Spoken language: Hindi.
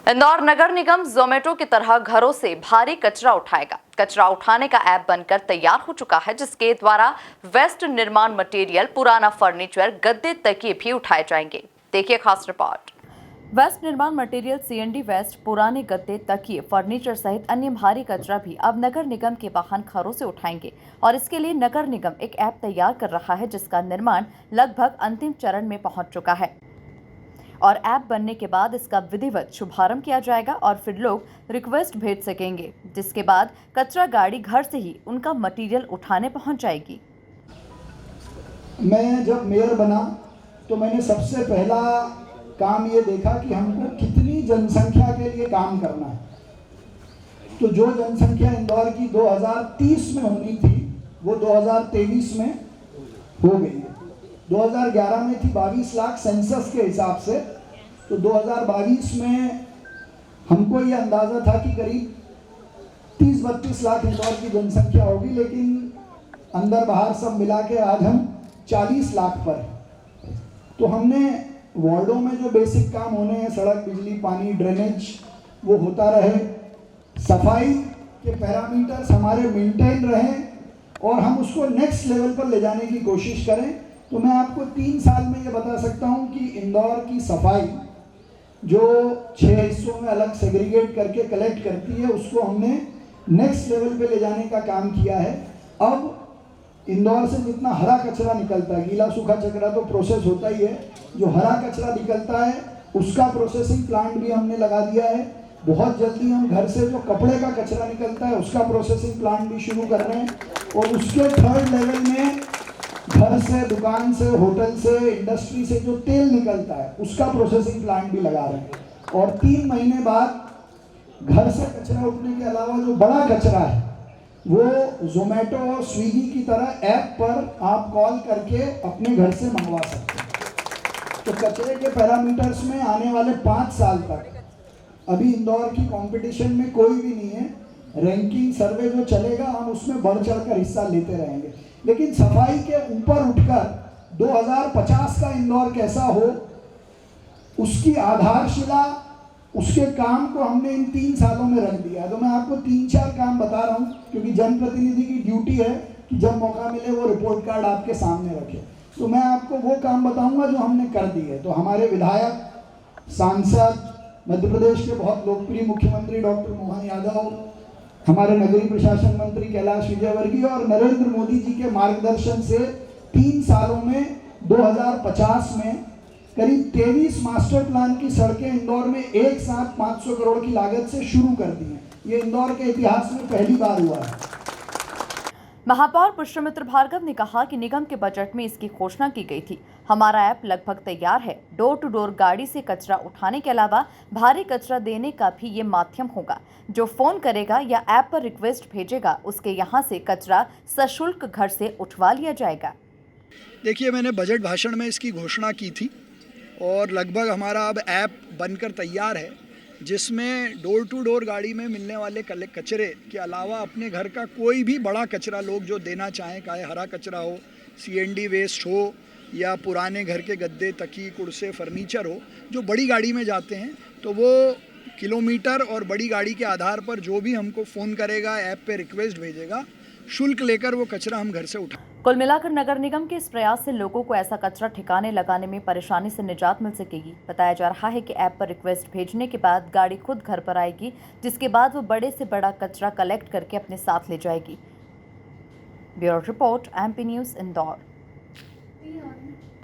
इंदौर नगर निगम जोमेटो की तरह घरों से भारी कचरा उठाएगा। कचरा उठाने का ऐप बनकर तैयार हो चुका है, जिसके द्वारा वेस्ट निर्माण मटेरियल, पुराना फर्नीचर, गद्दे, तकिए भी उठाए जाएंगे। देखिए खास रिपोर्ट। वेस्ट निर्माण मटेरियल सीएनडी वेस्ट, पुराने गद्दे, तकिए, फर्नीचर सहित अन्य भारी कचरा भी अब नगर निगम के वाहन घरों से उठाएंगे और इसके लिए नगर निगम एक ऐप तैयार कर रहा है, जिसका निर्माण लगभग अंतिम चरण में पहुंच चुका है और ऐप बनने के बाद इसका विधिवत शुभारंभ किया जाएगा और फिर लोग रिक्वेस्ट भेज सकेंगे, जिसके बाद कचरा गाड़ी घर से ही उनका मटेरियल उठाने पहुंच जाएगी। मैं जब मेयर बना तो मैंने सबसे पहला काम ये देखा कि हमको कितनी जनसंख्या के लिए काम करना है। तो जो जनसंख्या इंदौर की 2030 में होनी थी वो 2023 में हो गई है। 2011 में थी 22 लाख सेंसस के हिसाब से, तो 2022 में हमको ये अंदाज़ा था कि करीब 30-32 लाख इंदौर की जनसंख्या होगी, लेकिन अंदर बाहर सब मिला के आज हम 40 लाख पर। तो हमने वार्डों में जो बेसिक काम होने हैं, सड़क, बिजली, पानी, ड्रेनेज, वो होता रहे, सफाई के पैरामीटर्स हमारे मेंटेन रहें और हम उसको नेक्स्ट लेवल पर ले जाने की कोशिश करें। तो मैं आपको 3 साल में ये बता सकता हूँ कि इंदौर की सफाई जो 6 हिस्सों में अलग सेग्रीगेट करके कलेक्ट करती है, उसको हमने नेक्स्ट लेवल पे ले जाने का काम किया है। अब इंदौर से जितना हरा कचरा निकलता है, गीला सूखा कचरा तो प्रोसेस होता ही है, जो हरा कचरा निकलता है उसका प्रोसेसिंग प्लांट भी हमने लगा दिया है। बहुत जल्दी हम घर से जो कपड़े का कचरा निकलता है उसका प्रोसेसिंग प्लांट भी शुरू कर रहे हैं और उसके 3rd लेवल में घर से, दुकान से, होटल से, इंडस्ट्री से जो तेल निकलता है उसका प्रोसेसिंग प्लांट भी लगा रहे हैं। और 3 महीने बाद घर से कचरा उठने के अलावा जो बड़ा कचरा है वो जोमेटो और स्विगी की तरह ऐप पर आप कॉल करके अपने घर से मंगवा सकते हैं। तो कचरे के पैरामीटर्स में आने वाले 5 साल तक अभी इंदौर की कंपटीशन में कोई भी नहीं है। रैंकिंग सर्वे जो चलेगा हम उसमें बढ़ चढ़कर हिस्सा लेते रहेंगे, लेकिन सफाई के ऊपर उठकर 2050 का इंदौर कैसा हो उसकी आधारशिला, उसके काम को हमने इन 3 सालों में रख दिया। तो मैं आपको 3-4 काम बता रहा हूँ, क्योंकि जनप्रतिनिधि की ड्यूटी है कि जब मौका मिले वो रिपोर्ट कार्ड आपके सामने रखे। तो मैं आपको वो काम बताऊंगा जो हमने कर दिए। तो हमारे विधायक, सांसद, मध्य प्रदेश के बहुत लोकप्रिय मुख्यमंत्री डॉक्टर मोहन यादव, हमारे नगरीय प्रशासन मंत्री कैलाश विजयवर्गीय और नरेंद्र मोदी जी के मार्गदर्शन से 3 सालों में 2050 में करीब 23 मास्टर प्लान की सड़कें इंदौर में एक साथ 500 करोड़ की लागत से शुरू कर दी हैं। ये इंदौर के इतिहास में पहली बार हुआ है। महापौर पुष्यमित्र भार्गव ने कहा कि निगम के बजट में इसकी घोषणा की गई थी। हमारा ऐप लगभग तैयार है। डोर टू डोर गाड़ी से कचरा उठाने के अलावा भारी कचरा देने का भी ये माध्यम होगा। जो फोन करेगा या ऐप पर रिक्वेस्ट भेजेगा, उसके यहाँ से कचरा सशुल्क घर से उठवा लिया जाएगा। देखिए, मैंने बजट भाषण में इसकी घोषणा की थी और लगभग हमारा अब ऐप बनकर तैयार है, जिसमें डोर टू डोर गाड़ी में मिलने वाले कचरे के अलावा अपने घर का कोई भी बड़ा कचरा लोग जो देना चाहें, चाहे हरा कचरा हो, सीएनडी वेस्ट हो या पुराने घर के गद्दे, तकिए, कुर्से, फर्नीचर हो, जो बड़ी गाड़ी में जाते हैं, तो वो किलोमीटर और बड़ी गाड़ी के आधार पर जो भी हमको फ़ोन करेगा, ऐप पे रिक्वेस्ट भेजेगा, शुल्क लेकर वो कचरा हम घर से उठा। कुल मिलाकर नगर निगम के इस प्रयास से लोगों को ऐसा कचरा ठिकाने लगाने में परेशानी से निजात मिल सकेगी। बताया जा रहा है कि ऐप पर रिक्वेस्ट भेजने के बाद गाड़ी खुद घर पर आएगी, जिसके बाद वो बड़े से बड़ा कचरा कलेक्ट करके अपने साथ ले जाएगी। Bureau report, MP news, Indore.